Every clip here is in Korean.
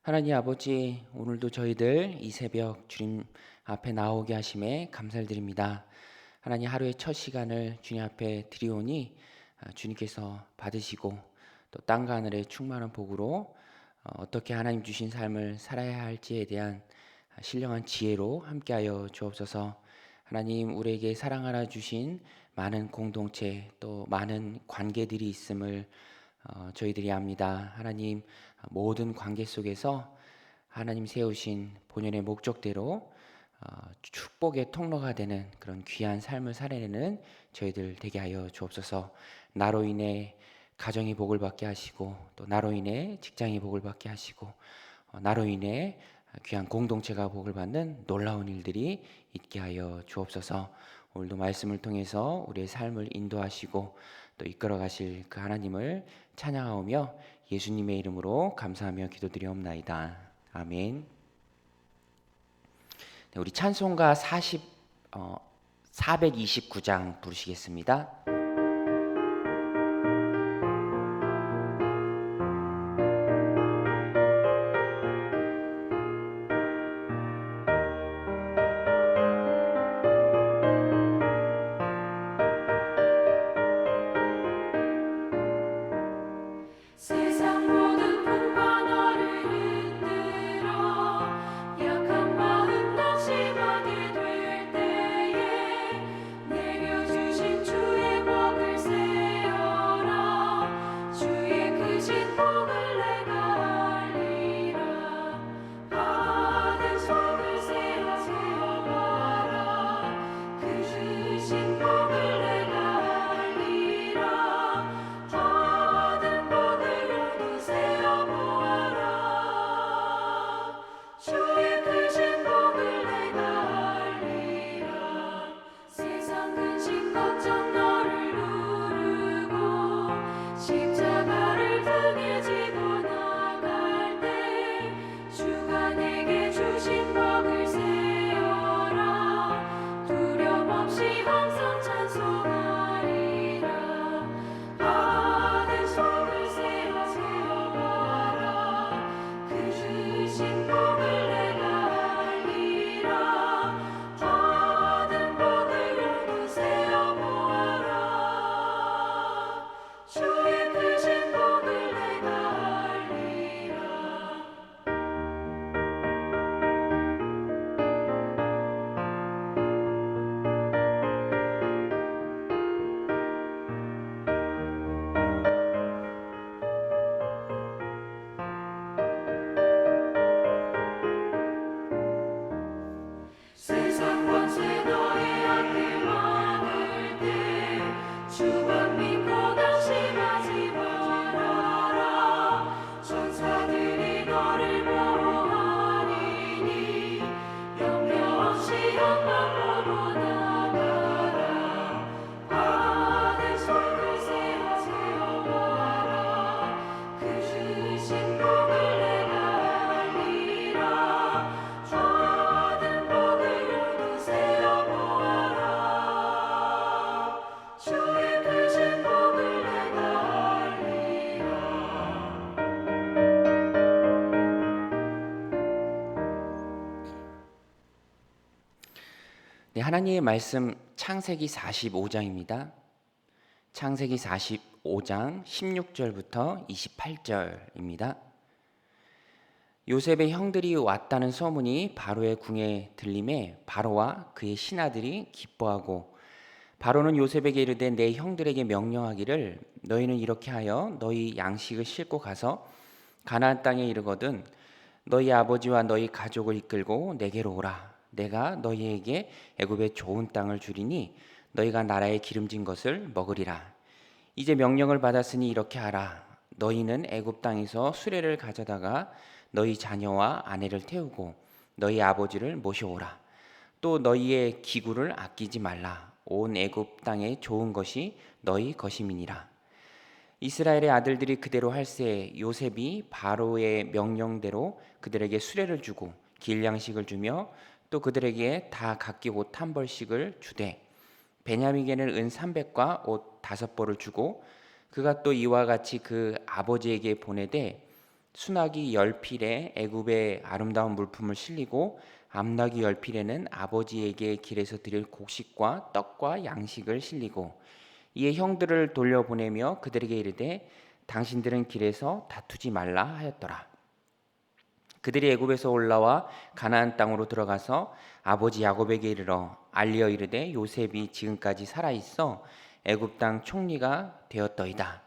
하나님 아버지, 오늘도 저희들 이 새벽 주님 앞에 나오게 하심에 감사를 드립니다. 하나님, 하루의 첫 시간을 주님 앞에 드리오니 주님께서 받으시고 또 땅과 하늘의 충만한 복으로 어떻게 하나님 주신 삶을 살아야 할지에 대한 신령한 지혜로 함께하여 주옵소서. 하나님, 우리에게 사랑 하나 주신 많은 공동체 또 많은 관계들이 있음을 저희들이 압니다. 하나님, 모든 관계 속에서 하나님 세우신 본연의 목적대로 축복의 통로가 되는 그런 귀한 삶을 살아내는 저희들 되게 하여 주옵소서. 나로 인해 가정이 복을 받게 하시고 또 나로 인해 직장이 복을 받게 하시고 나로 인해 귀한 공동체가 복을 받는 놀라운 일들이 있게 하여 주옵소서. 오늘도 말씀을 통해서 우리의 삶을 인도하시고 또 이끌어 가실 그 하나님을 찬양하오며 예수님의 이름으로 감사하며 기도드리옵나이다. 아멘. 네, 우리 찬송가 429장 부르시겠습니다. 세상 모든 풍파 너를 흔들어 약한 마음 낙심하게 될 때에 내려주신 주의 복을 세어라. 주의 크신 복을 내가 알리라. 받은 속을 세어봐라. 크신 복을 내가 알리라. 받은 복을 모두 세어보아라. 주의 크신 복을 내가 알리라. 세상 근심 걱정 너를 누르고 십자가를 등에 지고 나갈 때 주가 내게 주신 복을 세어라. 두려움 없이 항상 찬송하리라. 받은 속을 세어보아라. 크신 복을 내가 알리라. 받은 복을 모두 세어보아라. 주의 크신 복을 내가 알리라. 세상 권세 너의 앞에 많을 때 주만 믿고 낙심하지 말아라. 천사들이 너를 보호하리니 염려 없이 한번 보고 나가라. 받은 속을 세어보아라. 크신 복을 내가 알리라. 받은 복을 모두 세어보아라. 주의 크신 복을 내가 알리라. 네, 하나님의 말씀 창세기 45장입니다. 창세기 45장 16절부터 28절입니다. 요셉의 형들이 왔다는 소문이 바로의 궁에 들림에 바로와 그의 신하들이 기뻐하고 바로는 요셉에게 이르되 내 형들에게 명령하기를 너희는 이렇게 하여 너희 양식을 싣고 가서 가나안 땅에 이르거든 너희 아버지와 너희 가족을 이끌고 내게로 오라. 내가 너희에게 애굽의 좋은 땅을 주리니 너희가 나라의 기름진 것을 먹으리라. 이제 명령을 받았으니 이렇게 하라. 너희는 애굽 땅에서 수레를 가져다가 너희 자녀와 아내를 태우고 너희 아버지를 모셔오라. 또 너희의 기구를 아끼지 말라. 온 애굽 땅의 좋은 것이 너희 것임이니라. 이스라엘의 아들들이 그대로 할세 요셉이 바로의 명령대로 그들에게 수레를 주고 길 양식을 주며 또 그들에게 다 각기 옷 한 벌씩을 주되 베냐민에게는 은 300과 옷 5벌을 주고 그가 또 이와 같이 그 아버지에게 보내되 순하기 열필에 애굽의 아름다운 물품을 실리고 암나귀 열필에는 아버지에게 길에서 드릴 곡식과 떡과 양식을 실리고 이에 형들을 돌려보내며 그들에게 이르되 당신들은 길에서 다투지 말라 하였더라. 그들이 애굽에서 올라와 가나안 땅으로 들어가서 아버지 야곱에게 이르러 알리어 이르되 요셉이 지금까지 살아 있어 애굽 땅 총리가 되었더이다.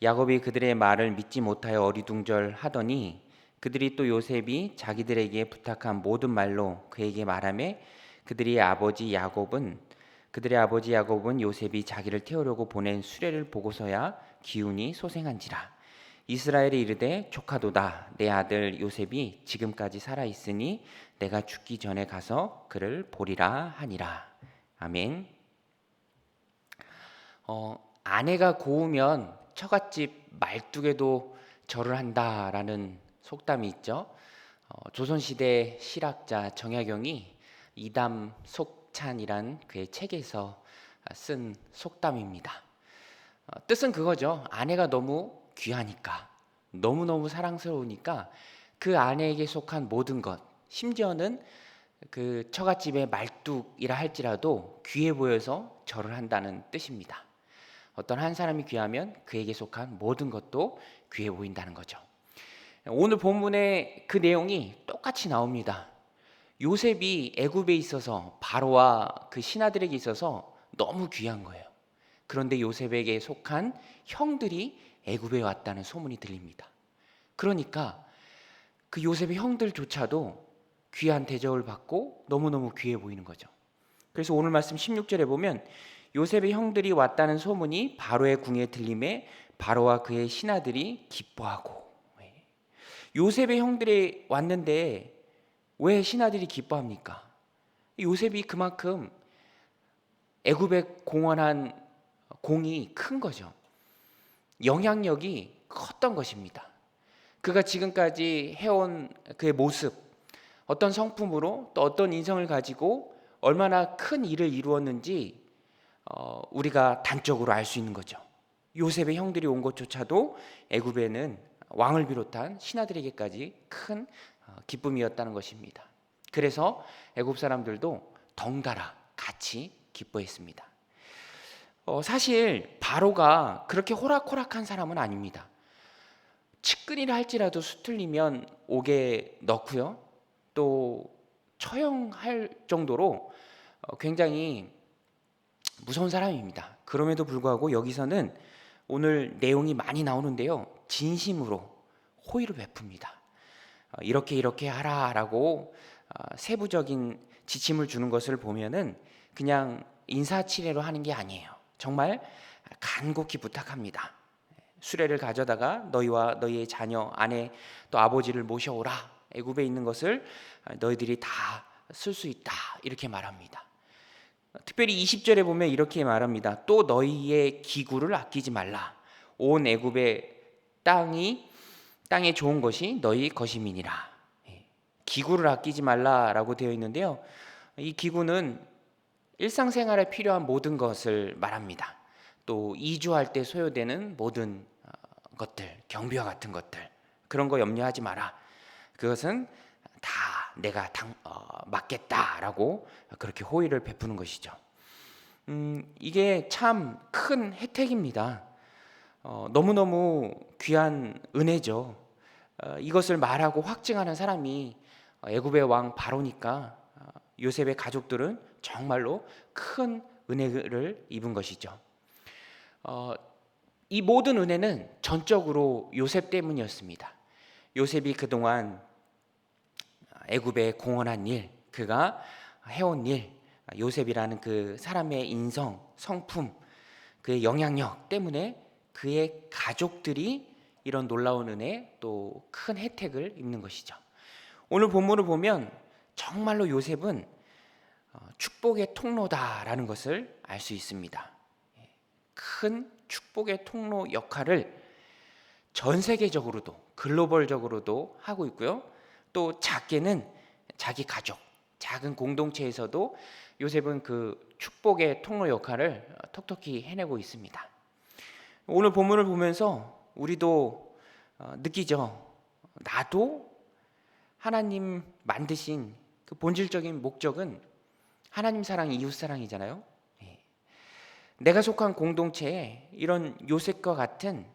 야곱이 그들의 말을 믿지 못하여 어리둥절하더니 그들이 또 요셉이 자기들에게 부탁한 모든 말로 그에게 말하매 그들의 아버지 야곱은 요셉이 자기를 태우려고 보낸 수레를 보고서야 기운이 소생한지라. 이스라엘이 이르되 조카도다. 내 아들 요셉이 지금까지 살아 있으니 내가 죽기 전에 가서 그를 보리라 하니라. 아멘. 아내가 고우면 처갓집 말뚝에도 절을 한다라는 속담이 있죠. 조선시대 실학자 정약용이 이담 속찬이란 그의 책에서 쓴 속담입니다. 뜻은 그거죠. 아내가 너무 귀하니까, 너무너무 사랑스러우니까 그 아내에게 속한 모든 것, 심지어는 그 처갓집의 말뚝이라 할지라도 귀해 보여서 절을 한다는 뜻입니다. 어떤 한 사람이 귀하면 그에게 속한 모든 것도 귀해 보인다는 거죠. 오늘 본문의 그 내용이 똑같이 나옵니다. 요셉이 애굽에 있어서 바로와 그 신하들에게 있어서 너무 귀한 거예요. 그런데 요셉에게 속한 형들이 애굽에 왔다는 소문이 들립니다. 그러니까 그 요셉의 형들조차도 귀한 대접을 받고 너무너무 귀해 보이는 거죠. 그래서 오늘 말씀 16절에 보면 요셉의 형들이 왔다는 소문이 바로의 궁에 들림에 바로와 그의 신하들이 기뻐하고. 요셉의 형들이 왔는데 왜 신하들이 기뻐합니까? 요셉이 그만큼 애굽에 공헌한 공이 큰 거죠. 영향력이 컸던 것입니다. 그가 지금까지 해온 그의 모습, 어떤 성품으로 또 어떤 인성을 가지고 얼마나 큰 일을 이루었는지 우리가 단적으로 알 수 있는 거죠. 요셉의 형들이 온 것조차도 애굽에는 왕을 비롯한 신하들에게까지 큰 기쁨이었다는 것입니다. 그래서 애굽 사람들도 덩달아 같이 기뻐했습니다. 사실 바로가 그렇게 호락호락한 사람은 아닙니다. 측근이라 할지라도 수틀리면 옥에 넣고요. 또 처형할 정도로 굉장히 무서운 사람입니다. 그럼에도 불구하고 여기서는 오늘 내용이 많이 나오는데요. 진심으로 호의를 베풉니다. 이렇게 하라라고 세부적인 지침을 주는 것을 보면은 그냥 인사치레로 하는 게 아니에요. 정말 간곡히 부탁합니다. 수레를 가져다가 너희와 너희의 자녀, 아내, 또 아버지를 모셔오라. 애굽에 있는 것을 너희들이 다 쓸 수 있다. 이렇게 말합니다. 특별히 20절에 보면 이렇게 말합니다. 또 너희의 기구를 아끼지 말라. 온 애굽의 땅에 좋은 것이 너희 것임이니라. 기구를 아끼지 말라라고 되어 있는데요. 이 기구는 일상생활에 필요한 모든 것을 말합니다. 또 이주할 때 소요되는 모든 것들, 경비와 같은 것들, 그런 거 염려하지 마라. 그것은 다 내가 맡겠다라고 그렇게 호의를 베푸는 것이죠. 이게 참 큰 혜택입니다. 너무너무 귀한 은혜죠. 이것을 말하고 확증하는 사람이 애굽의 왕 바로니까 요셉의 가족들은 정말로 큰 은혜를 입은 것이죠. 이 모든 은혜는 전적으로 요셉 때문이었습니다. 요셉이 그동안 애굽에 공헌한 일, 그가 해온 일, 요셉이라는 그 사람의 인성, 성품, 그의 영향력 때문에 그의 가족들이 이런 놀라운 은혜, 또 큰 혜택을 입는 것이죠. 오늘 본문을 보면 정말로 요셉은 축복의 통로다라는 것을 알 수 있습니다. 큰 축복의 통로 역할을 전 세계적으로도 글로벌적으로도 하고 있고요. 또 작게는 자기 가족, 작은 공동체에서도 요셉은 그 축복의 통로 역할을 톡톡히 해내고 있습니다. 오늘 본문을 보면서 우리도 느끼죠. 나도 하나님 만드신 그 본질적인 목적은 하나님 사랑, 이웃 사랑이잖아요. 예. 내가 속한 공동체에 이런 요셉과 같은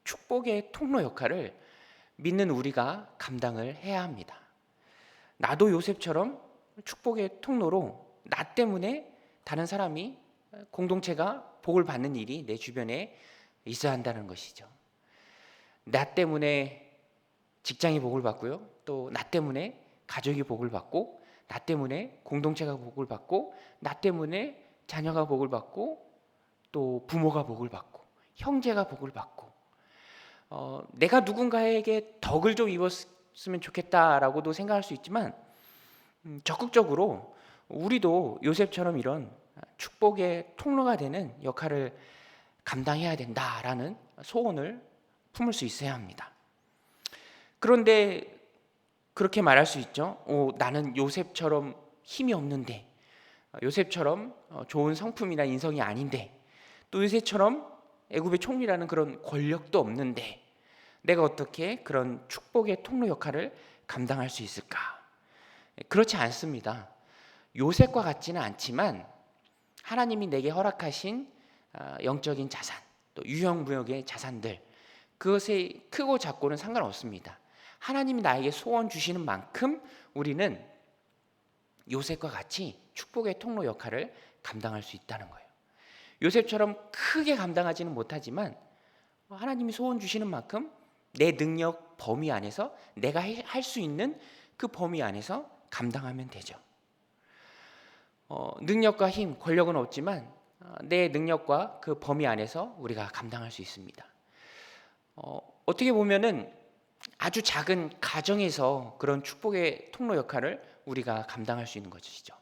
축복의 통로 역할을 믿는 우리가 감당을 해야 합니다. 나도 요셉처럼 축복의 통로로 나 때문에 다른 사람이 공동체가 복을 받는 일이 내 주변에 있어야 한다는 것이죠. 나 때문에 직장이 복을 받고요. 또 나 때문에 가족이 복을 받고, 나 때문에 공동체가 복을 받고, 나 때문에 자녀가 복을 받고, 또 부모가 복을 받고, 형제가 복을 받고, 내가 누군가에게 덕을 좀 입었으면 좋겠다라고도 생각할 수 있지만, 적극적으로 우리도 요셉처럼 이런 축복의 통로가 되는 역할을 감당해야 된다라는 소원을 품을 수 있어야 합니다. 그런데 그렇게 말할 수 있죠. 나는 요셉처럼 힘이 없는데, 요셉처럼 좋은 성품이나 인성이 아닌데, 또 요셉처럼 애굽의 총리라는 그런 권력도 없는데 내가 어떻게 그런 축복의 통로 역할을 감당할 수 있을까? 그렇지 않습니다. 요셉과 같지는 않지만 하나님이 내게 허락하신 영적인 자산, 또 유형무역의 자산들, 그것의 크고 작고는 상관없습니다. 하나님이 나에게 소원 주시는 만큼 우리는 요셉과 같이 축복의 통로 역할을 감당할 수 있다는 거예요. 요셉처럼 크게 감당하지는 못하지만 하나님이 소원 주시는 만큼 내 능력 범위 안에서 내가 할 수 있는 그 범위 안에서 감당하면 되죠. 능력과 힘, 권력은 없지만 내 능력과 그 범위 안에서 우리가 감당할 수 있습니다. 어떻게 보면은 아주 작은 가정에서 그런 축복의 통로 역할을 우리가 감당할 수 있는 것이죠.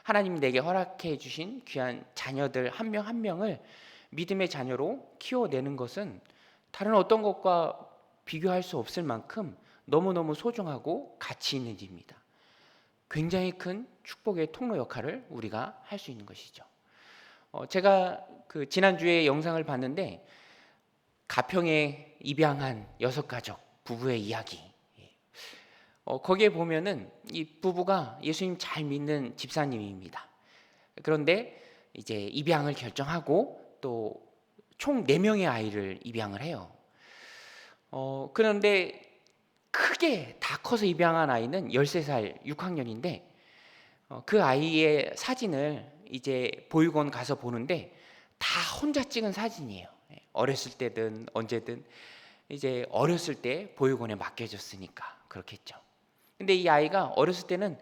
하나님이 내게 허락해 주신 귀한 자녀들 한 명 한 명을 믿음의 자녀로 키워내는 것은 다른 어떤 것과 비교할 수 없을 만큼 너무너무 소중하고 가치 있는 일입니다. 굉장히 큰 축복의 통로 역할을 우리가 할 수 있는 것이죠. 제가 그 지난주에 영상을 봤는데 가평에 입양한 6가족 부부의 이야기. 거기에 보면은 이 부부가 예수님 잘 믿는 집사님입니다. 그런데 이제 입양을 결정하고 또 총 4명의 아이를 입양을 해요. 그런데 크게 다 커서 입양한 아이는 13살 6학년인데 그 아이의 사진을 이제 보육원 가서 보는데 다 혼자 찍은 사진이에요. 어렸을 때든 언제든 이제 어렸을 때 보육원에 맡겨졌으니까 그렇겠죠. 근데 이 아이가 어렸을 때는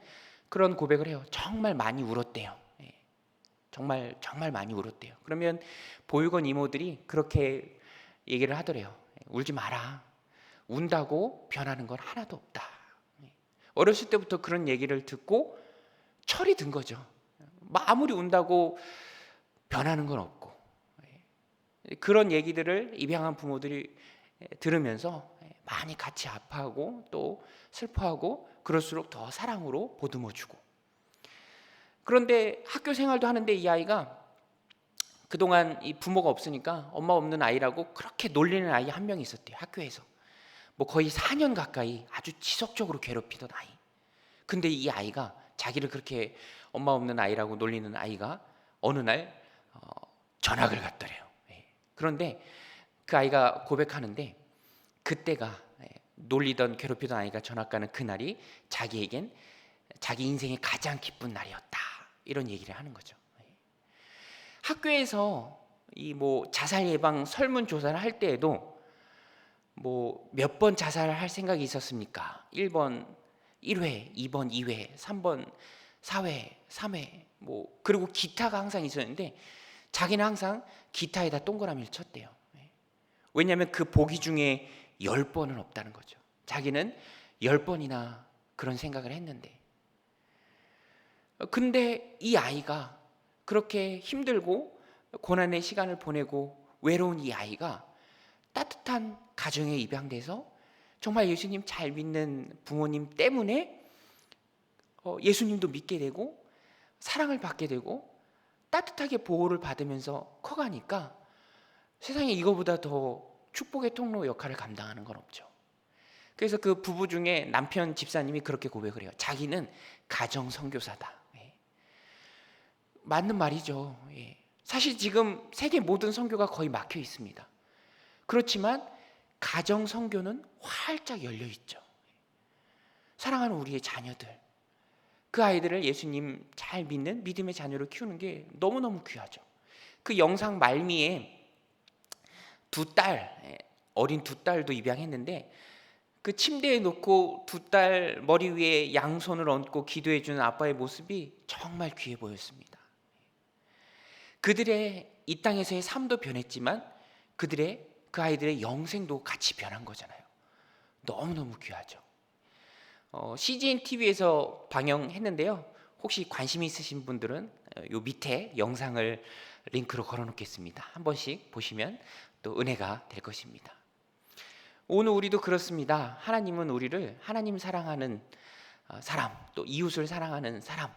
그런 고백을 해요. 정말 많이 울었대요. 정말 많이 울었대요. 그러면 보육원 이모들이 그렇게 얘기를 하더래요. 울지 마라. 운다고 변하는 건 하나도 없다. 어렸을 때부터 그런 얘기를 듣고 철이 든 거죠. 아무리 운다고 변하는 건 없고. 그런 얘기들을 입양한 부모들이 들으면서 많이 같이 아파하고 또 슬퍼하고 그럴수록 더 사랑으로 보듬어주고. 그런데 학교 생활도 하는데 이 아이가 그동안 이 부모가 없으니까 엄마 없는 아이라고 그렇게 놀리는 아이 한 명 있었대요. 학교에서. 뭐 거의 4년 가까이 아주 지속적으로 괴롭히던 아이. 근데 이 아이가 자기를 그렇게 엄마 없는 아이라고 놀리는 아이가 어느 날 전학을 갔더래요. 그런데 그 아이가 고백하는데 그때가 놀리던 괴롭히던 아이가 전학 가는 그날이 자기에겐 자기 인생의 가장 기쁜 날이었다. 이런 얘기를 하는 거죠. 학교에서 이 뭐 자살 예방 설문 조사를 할 때에도 뭐 몇 번 자살을 할 생각이 있었습니까? 1번 1회, 2번 2회, 3번 4회, 3회 뭐 그리고 기타가 항상 있었는데 자기는 항상 기타에다 동그라미를 쳤대요. 왜냐하면 그 보기 중에 10번은 없다는 거죠. 자기는 10번이나 그런 생각을 했는데 근데 이 아이가 그렇게 힘들고 고난의 시간을 보내고 외로운 이 아이가 따뜻한 가정에 입양돼서 정말 예수님 잘 믿는 부모님 때문에 예수님도 믿게 되고 사랑을 받게 되고 따뜻하게 보호를 받으면서 커가니까 세상에 이거보다 더 축복의 통로 역할을 감당하는 건 없죠. 그래서 그 부부 중에 남편 집사님이 그렇게 고백을 해요. 자기는 가정 선교사다. 예. 맞는 말이죠. 예. 사실 지금 세계 모든 선교가 거의 막혀 있습니다. 그렇지만 가정 선교는 활짝 열려 있죠. 사랑하는 우리의 자녀들, 그 아이들을 예수님 잘 믿는 믿음의 자녀로 키우는 게 너무너무 귀하죠. 그 영상 말미에 어린 두 딸도 입양했는데 그 침대에 놓고 두 딸 머리 위에 양손을 얹고 기도해 주는 아빠의 모습이 정말 귀해 보였습니다. 그들의 이 땅에서의 삶도 변했지만 그 아이들의 영생도 같이 변한 거잖아요. 너무너무 귀하죠. CGN TV에서 방영했는데요. 혹시 관심 있으신 분들은 요 밑에 영상을 링크로 걸어놓겠습니다. 한 번씩 보시면 또 은혜가 될 것입니다. 오늘 우리도 그렇습니다. 하나님은 우리를 하나님 사랑하는 사람, 또 이웃을 사랑하는 사람,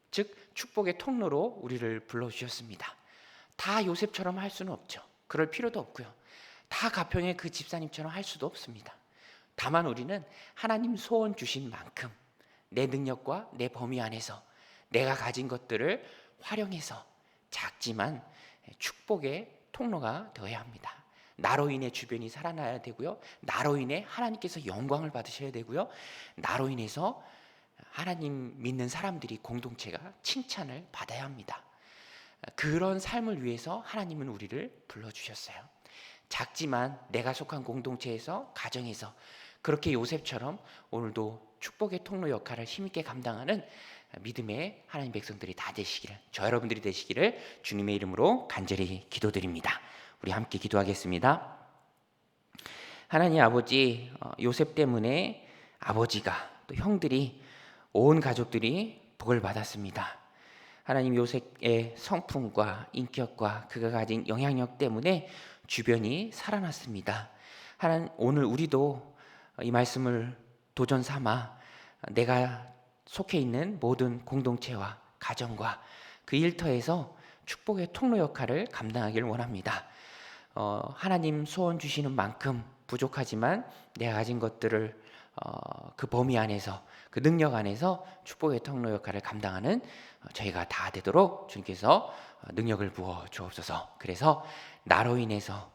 즉 축복의 통로로 우리를 불러주셨습니다. 다 요셉처럼 할 수는 없죠. 그럴 필요도 없고요. 다 가평의 그 집사님처럼 할 수도 없습니다. 다만 우리는 하나님 소원 주신 만큼 내 능력과 내 범위 안에서 내가 가진 것들을 활용해서 작지만 축복의 통로가 되어야 합니다. 나로 인해 주변이 살아나야 되고요. 나로 인해 하나님께서 영광을 받으셔야 되고요. 나로 인해서 하나님 믿는 사람들이 공동체가 칭찬을 받아야 합니다. 그런 삶을 위해서 하나님은 우리를 불러주셨어요. 작지만 내가 속한 공동체에서, 가정에서 그렇게 요셉처럼 오늘도 축복의 통로 역할을 힘있게 감당하는 믿음의 하나님 백성들이 다 되시기를, 저 여러분들이 되시기를 주님의 이름으로 간절히 기도드립니다. 우리 함께 기도하겠습니다. 하나님 아버지, 요셉 때문에 아버지가 또 형들이 온 가족들이 복을 받았습니다. 하나님 요셉의 성품과 인격과 그가 가진 영향력 때문에 주변이 살아났습니다. 하나님 오늘 우리도 이 말씀을 도전 삼아 내가 속해 있는 모든 공동체와 가정과 그 일터에서 축복의 통로 역할을 감당하기를 원합니다. 하나님 소원 주시는 만큼 부족하지만 내가 가진 것들을 그 범위 안에서, 그 능력 안에서 축복의 통로 역할을 감당하는 저희가 다 되도록 주님께서 능력을 부어 주옵소서. 그래서 나로 인해서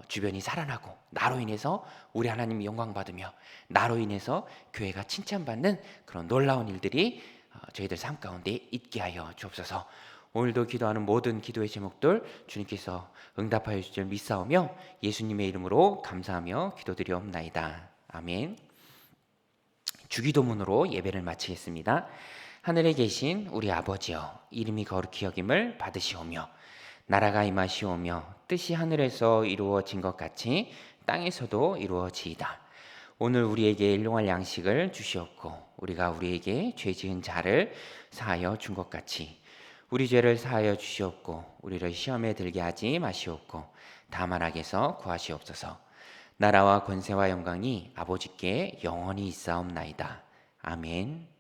주변이 살아나고, 나로 인해서 우리 하나님 영광 받으며, 나로 인해서 교회가 칭찬받는 그런 놀라운 일들이 저희들 삶 가운데 있게 하여 주옵소서. 오늘도 기도하는 모든 기도의 제목들 주님께서 응답하여 주실 줄 믿사오며 예수님의 이름으로 감사하며 기도드리옵나이다. 아멘. 주기도문으로 예배를 마치겠습니다. 하늘에 계신 우리 아버지여, 이름이 거룩히 여김을 받으시오며 나라가 임하시오며 뜻이 하늘에서 이루어진 것 같이 땅에서도 이루어지이다. 오늘 우리에게 일용할 양식을 주시옵고 우리가 우리에게 죄 지은 자를 사하여 준 것 같이 우리 죄를 사하여 주시옵고 우리를 시험에 들게 하지 마시옵고 다만 악에서 구하시옵소서. 나라와 권세와 영광이 아버지께 영원히 있사옵나이다. 아멘.